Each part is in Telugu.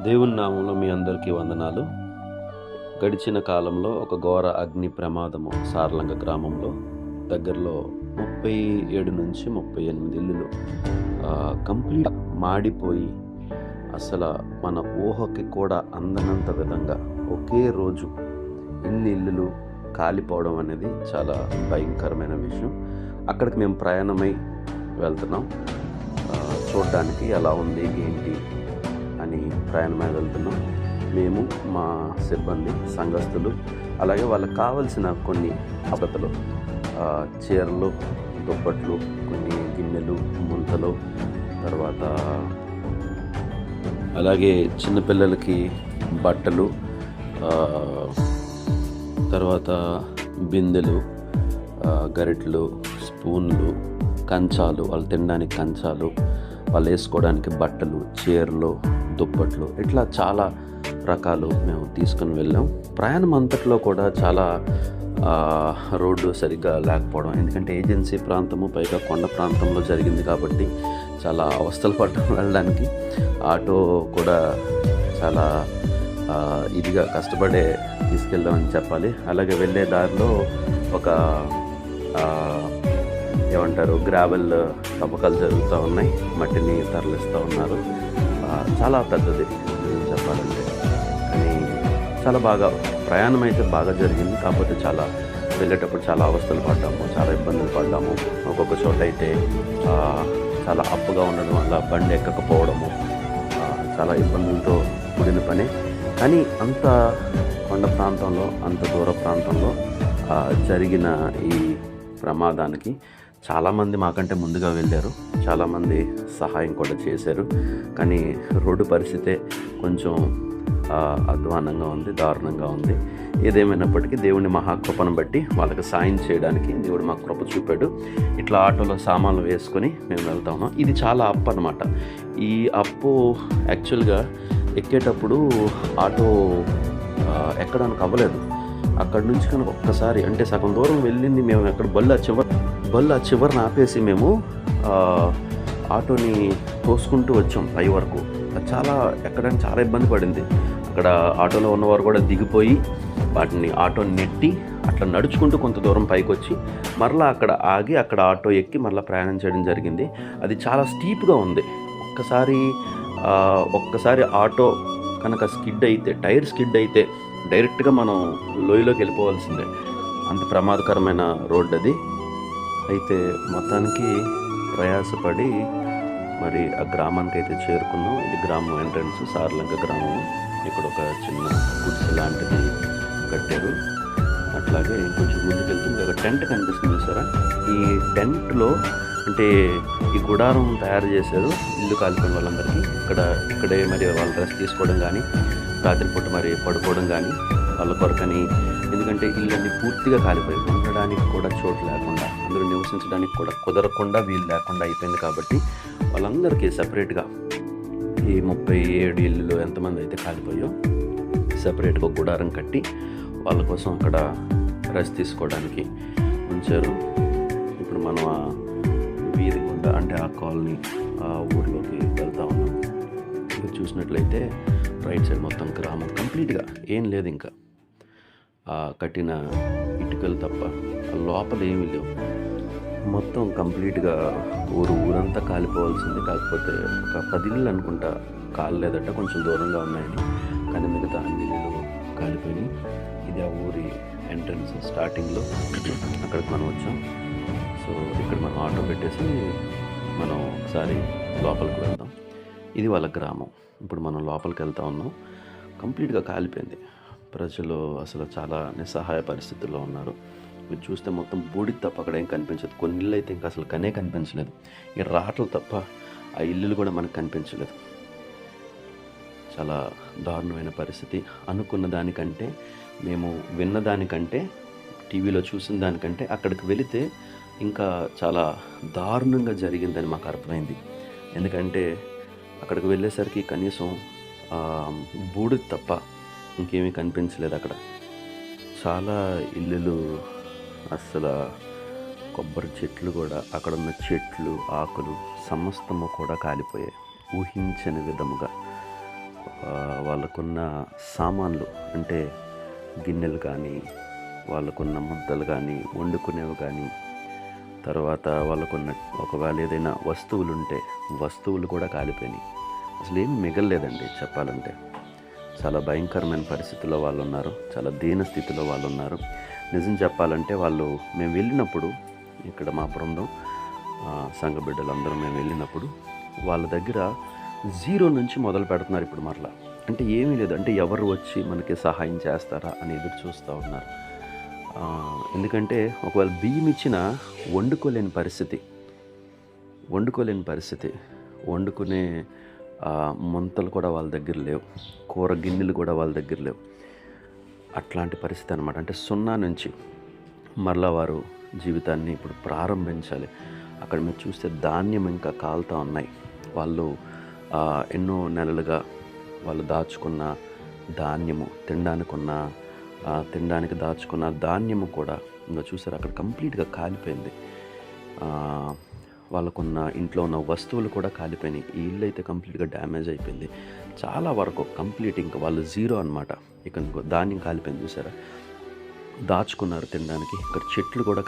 దేవుని నామంలో మీ అందరికీ వందనాలు. గడిచిన కాలంలో ఒక ఘోర అగ్ని ప్రమాదము సార్లంగ గ్రామంలో దగ్గరలో 37 నుంచి 38 ఇల్లులు కంప్లీట్ మాడిపోయి అసలు మన ఊహకి కూడా అందనంత విధంగా ఒకే రోజు ఇన్ని ఇల్లులు కాలిపోవడం అనేది చాలా భయంకరమైన విషయం. అక్కడికి మేము ప్రయాణమై వెళ్తున్నాం. చూడడానికి ఎలా ఉంది ఏంటి అని ప్రయాణమై వెళ్తున్నాం. మేము, మా సిబ్బంది, సంఘస్థులు, అలాగే వాళ్ళకి కావలసిన కొన్ని అబద్ధలు, చీరలు, దుప్పట్లు, కొన్ని గిన్నెలు, ముంతలు, తర్వాత అలాగే చిన్నపిల్లలకి బట్టలు, తర్వాత బిందెలు, గరిటెలు, స్పూన్లు, కంచాలు, వాళ్ళు తినడానికి కంచాలు, వాళ్ళు వేసుకోవడానికి బట్టలు, చీరలు, దుప్పట్లు, ఇట్లా చాలా రకాలు మేము తీసుకుని వెళ్ళాం. ప్రయాణం అంతట్లో కూడా చాలా రోడ్డు సరిగ్గా లేకపోవడం, ఎందుకంటే ఏజెన్సీ ప్రాంతము, పైగా కొండ ప్రాంతంలో జరిగింది కాబట్టి చాలా అవస్థలు పడడం. వెళ్ళడానికి ఆటో కూడా చాలా ఇదిగా కష్టపడే తీసుకెళ్దామని చెప్పాలి. అలాగే వెళ్ళే దారిలో ఒక ఏమంటారు గ్రావెల్ తవ్వకాలు జరుగుతూ ఉన్నాయి, మట్టిని తరలిస్తూ ఉన్నారు. చాలా పెద్దది చెప్పాలంటే. కానీ చాలా బాగా ప్రయాణం అయితే బాగా జరిగింది. కాకపోతే చాలా వెళ్ళేటప్పుడు చాలా అవస్థలు పడ్డాము, చాలా ఇబ్బందులు పడ్డాము. ఒక్కొక్క చోట అయితే చాలా అప్పుగా ఉండడం వల్ల బండి ఎక్కకపోవడము, చాలా ఇబ్బందులతో కూడిన పని. కానీ అంత కొండ ప్రాంతంలో, అంత దూర ప్రాంతంలో జరిగిన ఈ ప్రమాదానికి చాలామంది మాకంటే ముందుగా వెళ్ళారు, చాలామంది సహాయం కూడా చేశారు. కానీ రోడ్డు పరిస్థితే కొంచెం అధ్వానంగా ఉంది, దారుణంగా ఉంది. ఏదేమైనప్పటికీ దేవుని మహాకృపను బట్టి వాళ్ళకి సాయం చేయడానికి దేవుడు మాకు కృప చూపాడు. ఇట్లా ఆటోలో సామాన్లు వేసుకొని మేము వెళ్తా ఉన్నాం. ఇది చాలా అప్పు అనమాట. ఈ అప్పు యాక్చువల్గా ఎక్కేటప్పుడు ఆటో ఎక్కడానికి అవ్వలేదు. అక్కడి నుంచి కనుక ఒక్కసారి, అంటే సగం దూరం వెళ్ళింది మేము, ఎక్కడ బళ్ళు ఆ చివరిని ఆపేసి మేము ఆటోని తోసుకుంటూ వచ్చాం పై వరకు. చాలా ఎక్కడానికి చాలా ఇబ్బంది పడింది. అక్కడ ఆటోలో ఉన్నవారు కూడా దిగిపోయి వాటిని ఆటోని నెట్టి అట్లా నడుచుకుంటూ కొంత దూరం పైకి వచ్చి మరలా అక్కడ ఆగి అక్కడ ఆటో ఎక్కి మరలా ప్రయాణం చేయడం జరిగింది. అది చాలా స్టీప్గా ఉంది. ఒక్కసారి ఆటో కనుక స్కిడ్ అయితే, టైర్ స్కిడ్ అయితే డైరెక్ట్గా మనం లోయలోకి వెళ్ళిపోవాల్సిందే, అంత ప్రమాదకరమైన రోడ్ అది. అయితే మొత్తానికి ప్రయాసపడి మరి ఆ గ్రామానికి అయితే చేరుకున్నాం. ఇది గ్రామం ఎంట్రన్స్, సార్లంక గ్రామం. ఇక్కడ ఒక చిన్న గుడిసె లాంటిది కట్టారు. అట్లాగే కొంచెం ముందుకెళ్తే ఒక టెంట్ కనిపిస్తుంది చూసారా. ఈ టెంట్లో అంటే ఈ గుడారం తయారు చేశారు ఇల్లు కాలిపోయిన వాళ్ళందరికీ. ఇక్కడే మరి వాళ్ళు రెస్ట్ తీసుకోవడం కానీ, రాత్రిపూట మరి పడుకోవడం కానీ వాళ్ళ కొరకని. ఎందుకంటే ఇళ్ళన్నీ పూర్తిగా కాలిపోయి ఉండడానికి కూడా చోటు లేకుండా, అందరూ నివసించడానికి కూడా కుదరకుండా, వీలు లేకుండా అయిపోయింది. కాబట్టి వాళ్ళందరికీ సపరేట్గా ఈ 37 ఇల్లులు ఎంతమంది అయితే కాలిపోయో సపరేట్గా ఒక గుడారం కట్టి వాళ్ళ కోసం అక్కడ రెస్ట్ తీసుకోవడానికి ఉంచారు. ఇప్పుడు మనం ఆ వీధి గుండా, అంటే ఆ కాలనీ, ఆ ఊర్లోకి వెళ్తూ ఉన్నాం. మీరు చూసినట్లయితే రైట్ సైడ్ మొత్తం గ్రామం కంప్లీట్గా ఏం లేదు, ఇంకా కట్టిన ఇటుకలు తప్ప లోపల ఏమీ లేవు. మొత్తం కంప్లీట్గా ఊరంతా కాలిపోవాల్సింది. కాకపోతే ఒక 10 ఇళ్ళు అనుకుంటా కాలలేదట, కొంచెం దూరంగా ఉన్నాయని. కానీ మిగతా అన్ని ఇళ్ళు కాలిపోయినాయి. ఇది ఆ ఊరి ఎంట్రన్స్ స్టార్టింగ్లో. అక్కడికి మనం వచ్చాం. సో ఇక్కడ మనం ఆటో పెట్టేసి మనం ఒకసారి లోపలికి వెళ్దాం. ఇది వాళ్ళ గ్రామం. ఇప్పుడు మనం లోపలికి వెళ్తా ఉన్నాం. కంప్లీట్గా కాలిపోయింది. ప్రజలు అసలు చాలా నిస్సహాయ పరిస్థితుల్లో ఉన్నారు. మీరు చూస్తే మొత్తం బూడిద తప్ప అక్కడ ఏం కనిపించదు. కొన్ని ఇళ్ళు అయితే ఇంకా అసలు కనే కనిపించలేదు. ఈ రాటలు తప్ప ఆ ఇల్లులు కూడా మనకు కనిపించలేదు. చాలా దారుణమైన పరిస్థితి. అనుకున్న దానికంటే, మేము విన్న దానికంటే, టీవీలో చూసిన దానికంటే అక్కడికి వెళితే ఇంకా చాలా దారుణంగా జరిగిందని మాకు అర్థమైంది. ఎందుకంటే అక్కడికి వెళ్ళేసరికి కనీసం బూడిద తప్ప ఇంకేమీ కనిపించలేదు అక్కడ. చాలా ఇల్లులు, అసలు కొబ్బరి చెట్లు కూడా, అక్కడ ఉన్న చెట్లు, ఆకులు సమస్తము కూడా కాలిపోయాయి. ఊహించని విధముగా వాళ్ళకున్న సామాన్లు అంటే గిన్నెలు కానీ, వాళ్ళకున్న ముద్దలు కానీ, వండుకునేవి కానీ, తర్వాత వాళ్ళకున్న ఒకవేళ ఏదైనా వస్తువులుంటే వస్తువులు కూడా కాలిపోయినాయి. అసలు ఏమి మిగలలేదండి చెప్పాలంటే. చాలా భయంకరమైన పరిస్థితుల్లో వాళ్ళు ఉన్నారు. చాలా దీన స్థితిలో వాళ్ళు ఉన్నారు. నిజం చెప్పాలంటే మేము వెళ్ళినప్పుడు ఇక్కడ మా బృందం సంఘ బిడ్డలందరూ మేము వెళ్ళినప్పుడు వాళ్ళ దగ్గర జీరో నుంచి మొదలు పెడుతున్నారు ఇప్పుడు మరలా. అంటే ఏమీ లేదు, అంటే ఎవరు వచ్చి మనకి సహాయం చేస్తారా అని ఎదురు చూస్తూ ఉన్నారు. ఎందుకంటే ఒకవేళ బియ్యం ఇచ్చినా వండుకోలేని పరిస్థితి. వండుకునే ముంతలు కూడా వాళ్ళ దగ్గర లేవు, కూర గిన్నెలు కూడా వాళ్ళ దగ్గర లేవు. అట్లాంటి పరిస్థితి అనమాట. అంటే 0 నుంచి మరలా వారు జీవితాన్ని ఇప్పుడు ప్రారంభించాలి. అక్కడ మీరు చూస్తే ధాన్యం ఇంకా కాలుతూ ఉన్నాయి. వాళ్ళు ఎన్నో నెలలుగా వాళ్ళు దాచుకున్న ధాన్యము, తినడానికి దాచుకున్న ధాన్యము కూడా ఇంకా చూసారు అక్కడ కంప్లీట్గా కాలిపోయింది. వాళ్ళకున్న ఇంట్లో ఉన్న వస్తువులు కూడా కాలిపోయినాయి. ఈ ఇల్లు అయితే కంప్లీట్గా డ్యామేజ్ అయిపోయింది. చాలా వరకు కంప్లీట్ ఇంకా వాళ్ళు జీరో అనమాట. ఇక ధాన్యం కాలిపోయింది చూసారా, దాచుకున్నారు తినడానికి. ఇక్కడ చెట్లు కూడా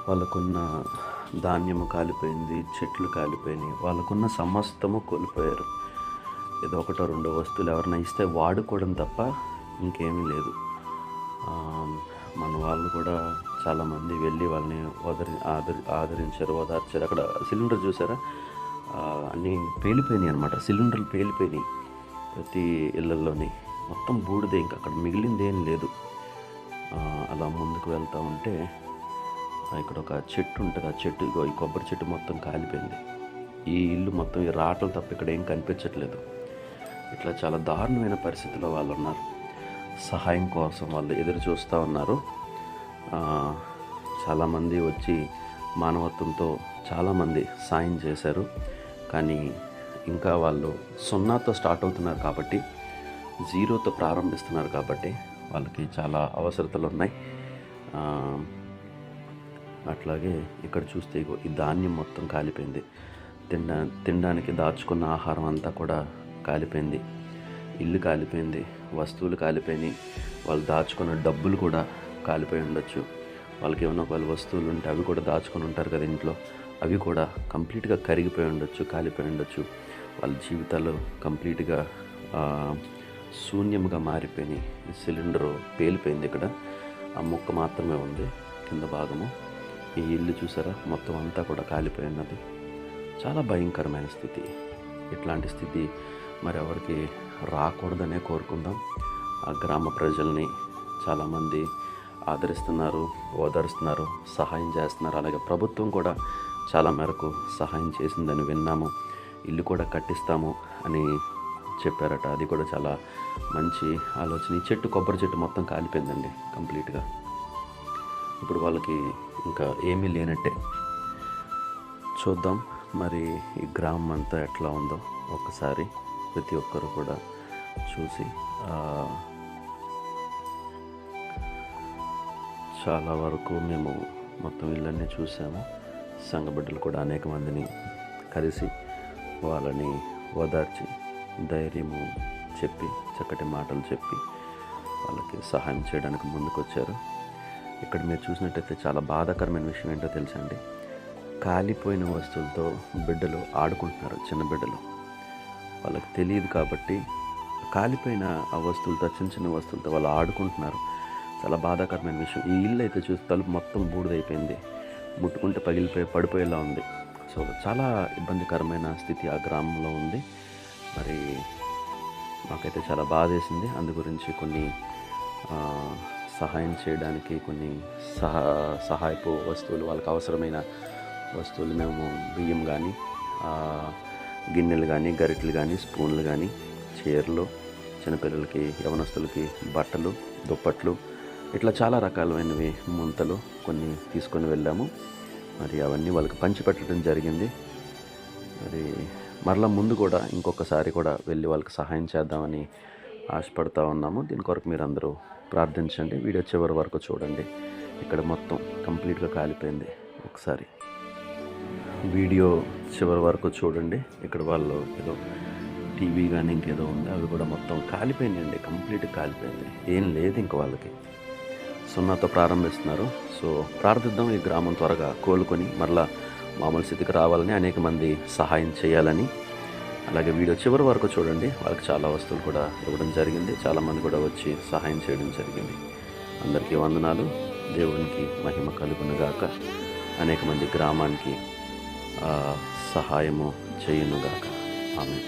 వాళ్ళకున్న ధాన్యము కాలిపోయింది, చెట్లు కాలిపోయినాయి, వాళ్ళకున్న సమస్తము కోల్పోయారు. ఏదో ఒకటో రెండో వస్తువులు ఎవరైనా ఇస్తే వాడుకోవడం తప్ప ఇంకేమీ లేదు. మన వాళ్ళు కూడా చాలామంది వెళ్ళి వాళ్ళని ఆదరించారు, ఓదార్చారు. అక్కడ సిలిండర్ చూసారా, అన్నీ పేలిపోయినాయి అనమాట. సిలిండర్లు పేలిపోయినాయి ప్రతి ఇళ్ళల్లోని. మొత్తం బూడిదే, ఇంకా అక్కడ మిగిలింది ఏం లేదు. అలా ముందుకు వెళ్తూ ఉంటే ఇక్కడ ఒక చెట్టు ఉంటుంది. ఆ చెట్టు, ఈ కొబ్బరి చెట్టు మొత్తం కాలిపోయింది. ఈ ఇల్లు మొత్తం ఈ రాటలు తప్ప ఇక్కడ ఏం కనిపించట్లేదు. ఇట్లా చాలా దారుణమైన పరిస్థితిలో వాళ్ళు ఉన్నారు. సహాయం కోసం వాళ్ళు ఎదురు చూస్తూ ఉన్నారు. చాలామంది వచ్చి మానవత్వంతో చాలామంది సాయం చేశారు. కానీ ఇంకా వాళ్ళు 0తో స్టార్ట్ అవుతున్నారు కాబట్టి, జీరోతో ప్రారంభిస్తున్నారు కాబట్టి వాళ్ళకి చాలా అవసరతలు ఉన్నాయి. అట్లాగే ఇక్కడ చూస్తే ఈ ధాన్యం మొత్తం కాలిపోయింది. తినడానికి దాచుకున్న ఆహారం అంతా కూడా కాలిపోయింది. ఇల్లు కాలిపోయింది, వస్తువులు కాలిపోయినాయి, వాళ్ళు దాచుకున్న డబ్బులు కూడా కాలిపోయి ఉండొచ్చు. వాళ్ళకి ఏమైనా ఒకవేళ వస్తువులు ఉంటే అవి కూడా దాచుకొని ఉంటారు కదా ఇంట్లో, అవి కూడా కంప్లీట్గా కరిగిపోయి ఉండొచ్చు, కాలిపోయి ఉండొచ్చు. వాళ్ళ జీవితాలు కంప్లీట్గా శూన్యంగా మారిపోయినాయి. ఈ సిలిండరు పేలిపోయింది. ఇక్కడ ఆ ముక్క మాత్రమే ఉంది కింద భాగము. ఈ ఇల్లు చూసారా, మొత్తం అంతా కూడా కాలిపోయి ఉన్నది. చాలా భయంకరమైన స్థితి. ఇట్లాంటి స్థితి మరి ఎవరికి రాకూడదనే కోరుకుందాం. ఆ గ్రామ ప్రజల్ని చాలామంది ఆదరిస్తున్నారు, ఓదారుస్తున్నారు, సహాయం చేస్తున్నారు. అలాగే ప్రభుత్వం కూడా చాలా మేరకు సహాయం చేసిందని విన్నాము. ఇల్లు కూడా కట్టిస్తాము అని చెప్పారట. అది కూడా చాలా మంచి ఆలోచన. ఈ చెట్టు, కొబ్బరి చెట్టు మొత్తం కాలిపోయిందండి కంప్లీట్గా. ఇప్పుడు వాళ్ళకి ఇంకా ఏమీ లేనట్టే. చూద్దాం మరి ఈ గ్రామం అంతా ఎట్లా ఉందో ఒక్కసారి ప్రతి ఒక్కరు కూడా చూసి. చాలా వరకు మేము మొత్తం ఇళ్ళన్నీ చూసాము. సంఘ బిడ్డలు కూడా అనేక మందిని కలిసి వాళ్ళని ఓదార్చి ధైర్యము చెప్పి, చక్కటి మాటలు చెప్పి వాళ్ళకి సహాయం చేయడానికి ముందుకు వచ్చారు. ఇక్కడ మీరు చూసినట్టయితే చాలా బాధాకరమైన విషయం ఏంటో తెలుసండి. కాలిపోయిన వస్తువులతో బిడ్డలు ఆడుకుంటున్నారు. చిన్న బిడ్డలు, వాళ్ళకి తెలియదు కాబట్టి కాలిపోయిన ఆ వస్తువులతో, చిన్న చిన్న వస్తువులతో వాళ్ళు ఆడుకుంటున్నారు. చాలా బాధాకరమైన విషయం. ఈ ఇల్లు అయితే చూసి తలుపు మొత్తం బూడిదైపోయింది, ముట్టుకుంటే పడిపోయేలా ఉంది. సో చాలా ఇబ్బందికరమైన స్థితి ఆ గ్రామంలో ఉంది. మరి మాకైతే చాలా బాధ వేసింది. అందు గురించి కొన్ని సహాయం చేయడానికి కొన్ని సహాయపు వస్తువులు, వాళ్ళకి అవసరమైన వస్తువులు మేము బియ్యం కానీ, గిన్నెలు కానీ, గరిటెలు కానీ, స్పూన్లు కానీ, చీరలు, చిన్నపిల్లలకి, యవనస్తులకి బట్టలు, దుప్పట్లు, ఇట్లా చాలా రకాలైనవి ముంతలు కొన్ని తీసుకొని వెళ్ళాము. మరి అవన్నీ వాళ్ళకి పంచిపెట్టడం జరిగింది. మరి మరలా ముందు కూడా ఇంకొకసారి కూడా వెళ్ళి వాళ్ళకి సహాయం చేద్దామని ఆశపడుతూ ఉన్నాము. దీని కొరకు మీరు అందరూ ప్రార్థించండి. వీడియో చివరి వరకు చూడండి. ఇక్కడ మొత్తం కంప్లీట్గా కాలిపోయింది. ఒకసారి వీడియో చివరి వరకు చూడండి. ఇక్కడ వాళ్ళు ఏదో టీవీ కానీ ఇంకేదో ఉంది, అవి కూడా మొత్తం కాలిపోయినాయండి. కంప్లీట్గా కాలిపోయింది. ఏం లేదు ఇంక వాళ్ళకి. సున్నాతో ప్రారంభిస్తున్నారు. సో ప్రార్థిద్దాం ఈ గ్రామం త్వరగా కోలుకొని మరలా మామూలు స్థితికి రావాలని, అనేక మంది సహాయం చేయాలని. అలాగే వీడియో చివరి వరకు చూడండి. వాళ్ళకి చాలా వస్తువులు కూడా ఇవ్వడం జరిగింది. చాలామంది కూడా వచ్చి సహాయం చేయడం జరిగింది. అందరికీ వందనాలు. దేవునికి మహిమ కలుగునుగాక. అనేక మంది గ్రామానికి సహాయము చేయునుగాక. ఆమేన్.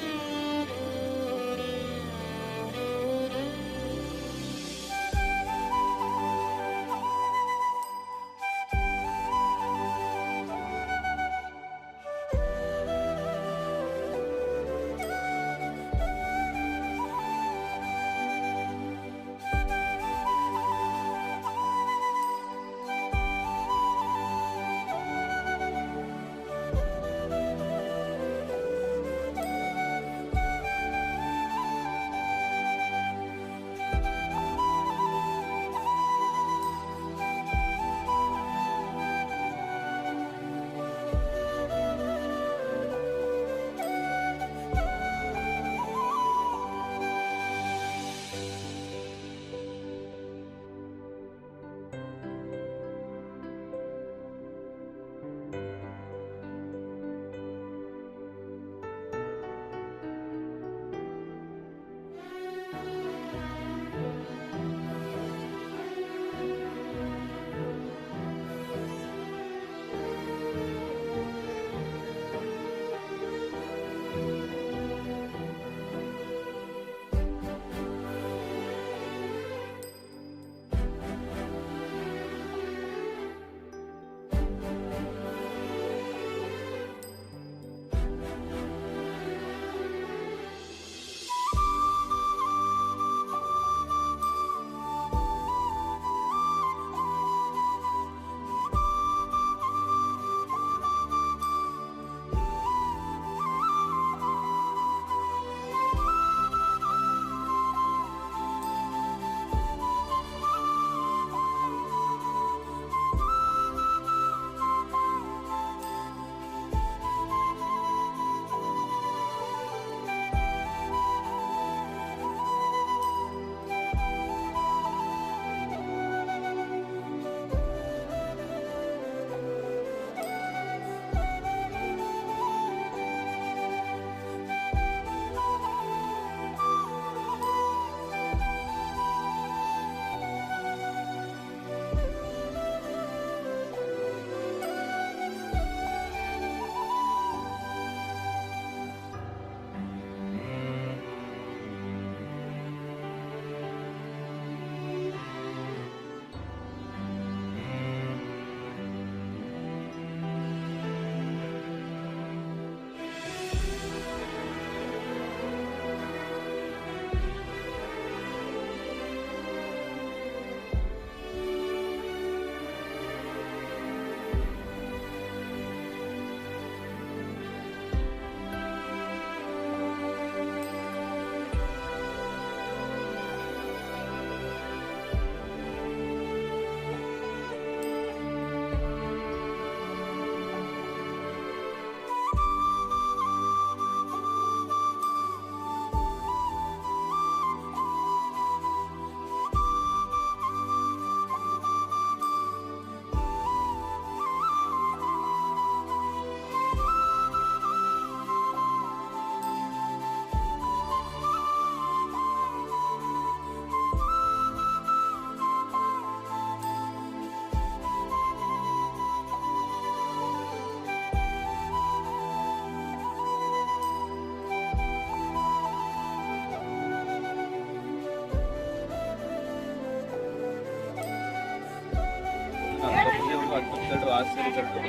అద్భుతాలు, ఆశ్చర్యకరుడు,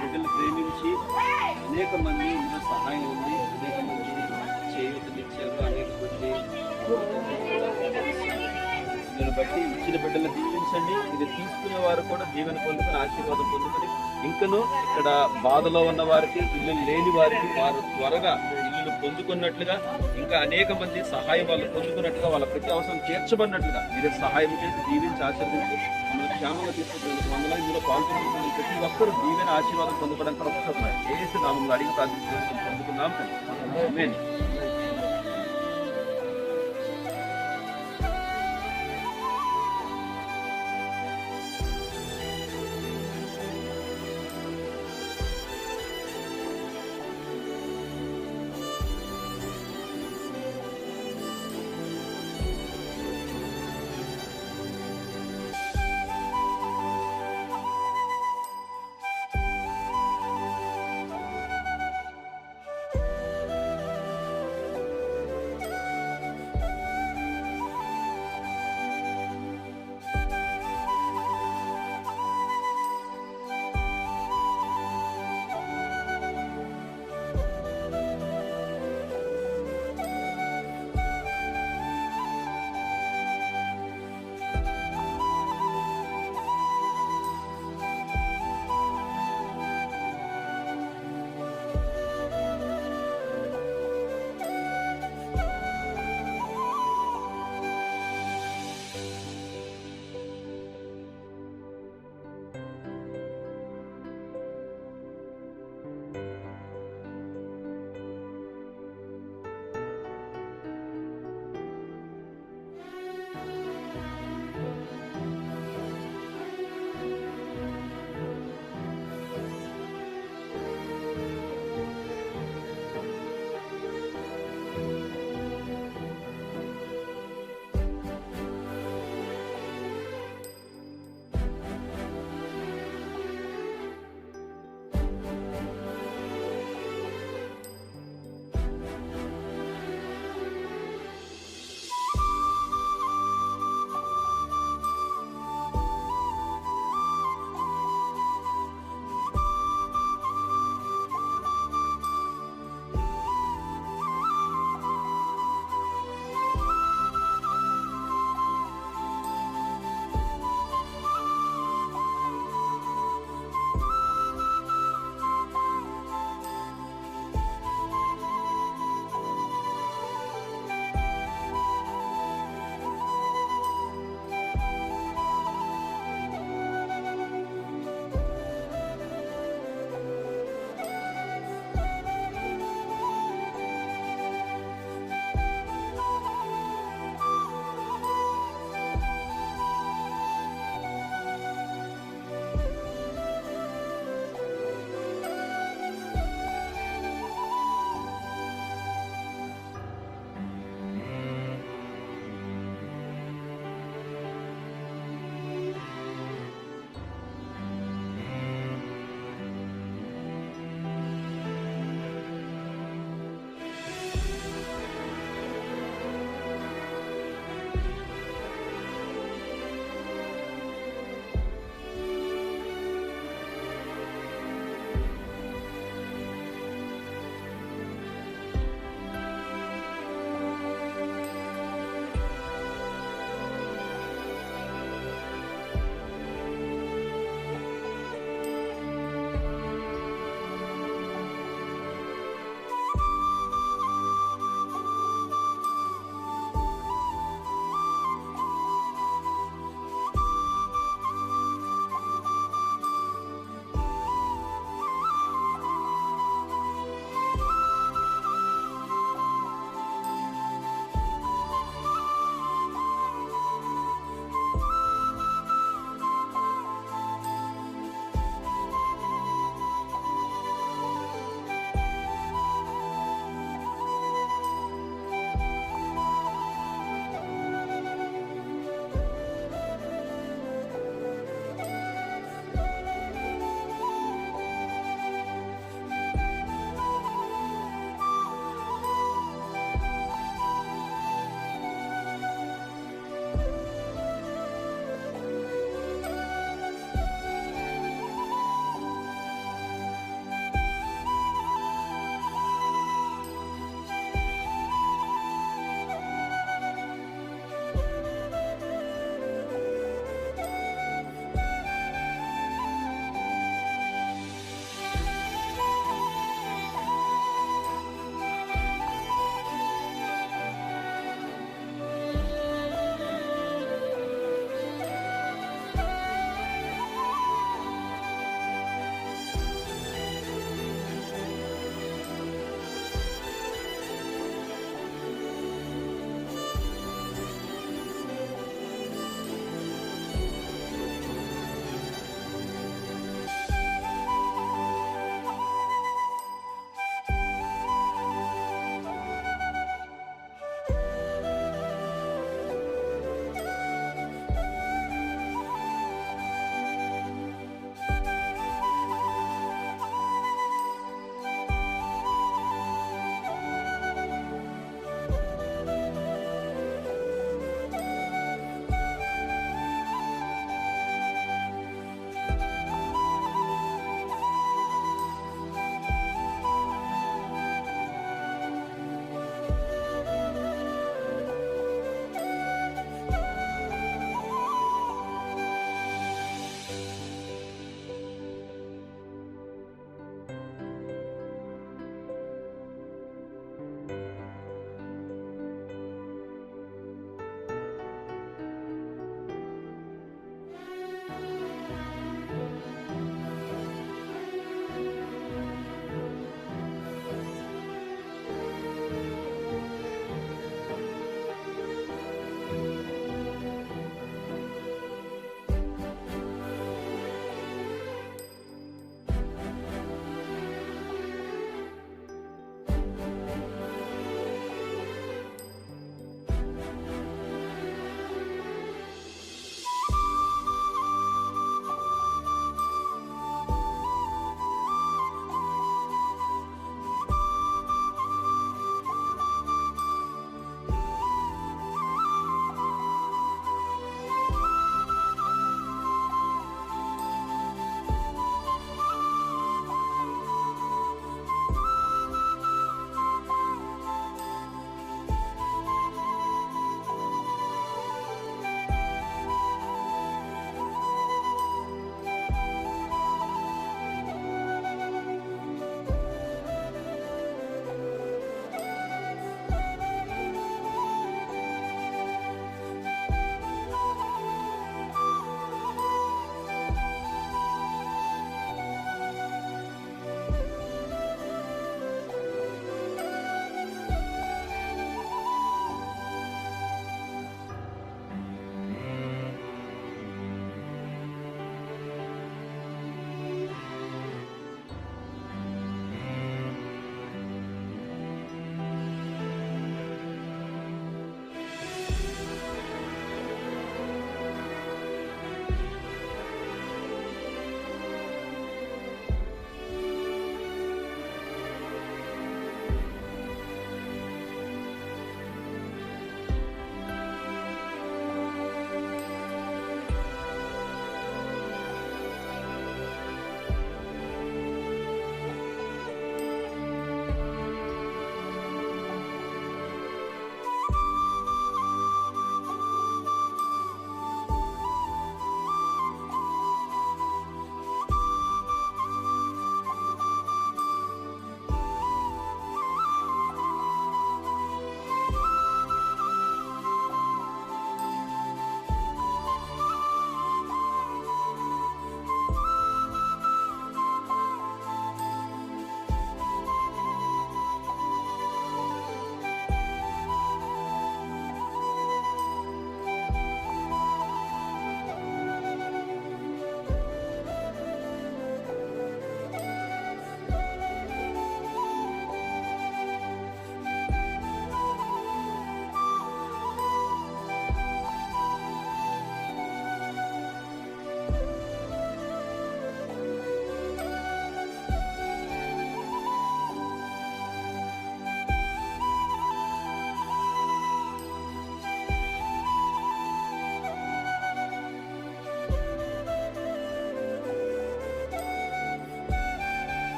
బిడ్డలు ప్రేమించి అనేక మంది ఇందులో సహాయం ఉంది, అనేక మంది చేయూతనిచ్చారు, అనేక మంది దీన్ని బట్టి ఇచ్చిన బిడ్డలు దీవించండి. ఇది తీసుకునే వారు కూడా దీవెన పొందుకొని ఆశీర్వాదం పొందుకొని ఇంకనూ ఇక్కడ బాధలో ఉన్న వారికి, ఇల్లు లేని వారికి వారు త్వరగా ఇల్లు పొందుకున్నట్లుగా, ఇంకా అనేక మంది సహాయం వాళ్ళు పొందుకున్నట్లుగా, వాళ్ళ ప్రతి అవసరం తీర్చబడినట్లుగా మీరే సహాయం చేసి దీవించి ఆశీర్వదించి మమ్మల్ని క్షేమంగా తీసుకుంటున్నందుకు వందనాలు. ఇందులో పాల్గొంటున్న ప్రతి ఒక్కరు దీవెన ఆశీర్వాదం పొందుకోవడానికి చేసి నామంలో అడిగి ప్రార్థించి పొందుకున్నాం. వేడుకుంటున్నాం ఆమేన్.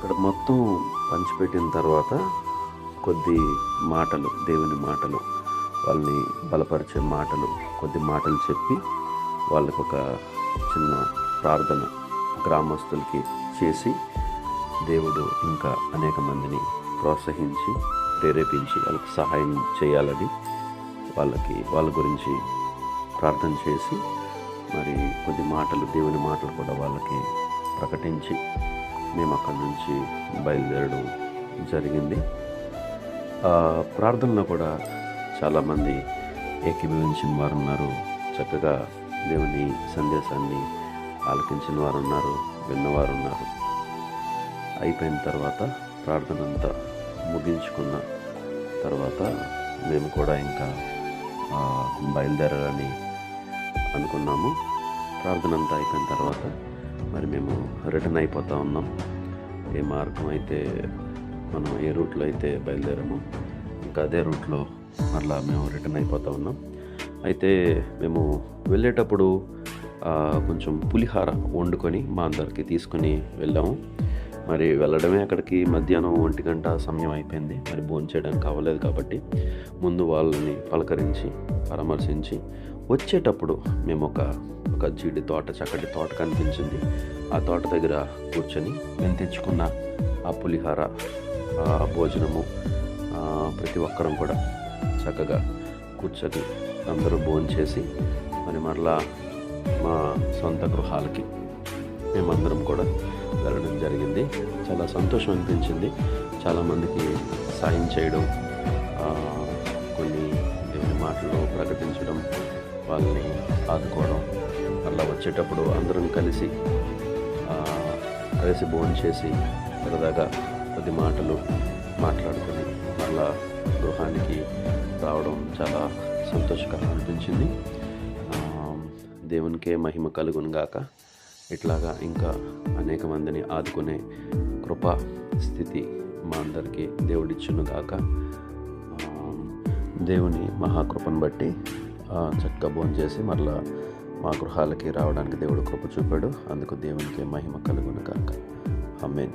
అక్కడ మొత్తం పంచిపెట్టిన తర్వాత కొద్ది మాటలు, దేవుని మాటలు, వాళ్ళని బలపరిచే మాటలు, కొద్ది మాటలు చెప్పి వాళ్ళకు ఒక చిన్న ప్రార్థన గ్రామస్తులకి చేసి దేవుడు ఇంకా అనేక మందిని ప్రోత్సహించి ప్రేరేపించి వాళ్ళకి సహాయం చేయాలని వాళ్ళ గురించి ప్రార్థన చేసి మరి కొద్ది మాటలు, దేవుని మాటలు కూడా వాళ్ళకి ప్రకటించి మేము అక్కడి నుంచి బయలుదేరడం జరిగింది. ప్రార్థనలో కూడా చాలామంది ఏకీభవించిన వారు ఉన్నారు, చక్కగా దేవుని సందేశాన్ని ఆలకించిన వారు ఉన్నారు, విన్నవారు ఉన్నారు. అయిపోయిన తర్వాత ప్రార్థన అంతా ముగించుకున్న తర్వాత మేము కూడా ఇంకా బయలుదేరాలని అనుకున్నాము. ప్రార్థన అంతా అయిపోయిన తర్వాత మరి మేము రిటర్న్ అయిపోతూ ఉన్నాం. ఏ మార్గం అయితే మనం ఏ రూట్లో అయితే బయలుదేరామో ఇంకా అదే రూట్లో మరలా మేము రిటర్న్ అయిపోతూ ఉన్నాం. అయితే మేము వెళ్ళేటప్పుడు కొంచెం పులిహార వండుకొని మా అందరికి తీసుకొని వెళ్ళాము. మరి వెళ్ళడమే అక్కడికి మధ్యాహ్నం 1 గంట సమయం అయిపోయింది. మరి భోంచేయడానికి అవ్వలేదు కాబట్టి ముందు వాళ్ళని పలకరించి పరామర్శించి వచ్చేటప్పుడు మేము ఒక జీడి తోట, చక్కటి తోట కనిపించింది. ఆ తోట దగ్గర కూర్చొని మేము తెచ్చుకున్న ఆ పులిహార, భోజనము ప్రతి ఒక్కరం కూడా చక్కగా కూర్చొని అందరూ భోంచేసి మరి మరలా మా సొంత గృహాలకి మేమందరం కూడా వెళ్ళడం జరిగింది. చాలా సంతోషం అనిపించింది. చాలామందికి సాయం చేయడం, కొన్ని దేవుని మాటలు ప్రకటించడం, వాళ్ళని ఆదుకోవడం, అలా వచ్చేటప్పుడు అందరం కలిసి భోజనం చేసి సరదాగా కొద్ది మాటలు మాట్లాడుకొని మళ్ళా గృహానికి రావడం చాలా సంతోషకరంగా అనిపించింది. దేవునికే మహిమ కలుగును గాక. ఇట్లాగా ఇంకా అనేక మందిని ఆదుకునే కృపా స్థితి మా అందరికీ దేవుడిచ్చును గాక. దేవుని మహాకృపను బట్టి చక్కగా భోజనం చేసి మరలా మా గృహాలకి రావడానికి దేవుడు కృప చూపాడు. అందుకు దేవునికి మహిమ కలుగును గాక. ఆమేన్.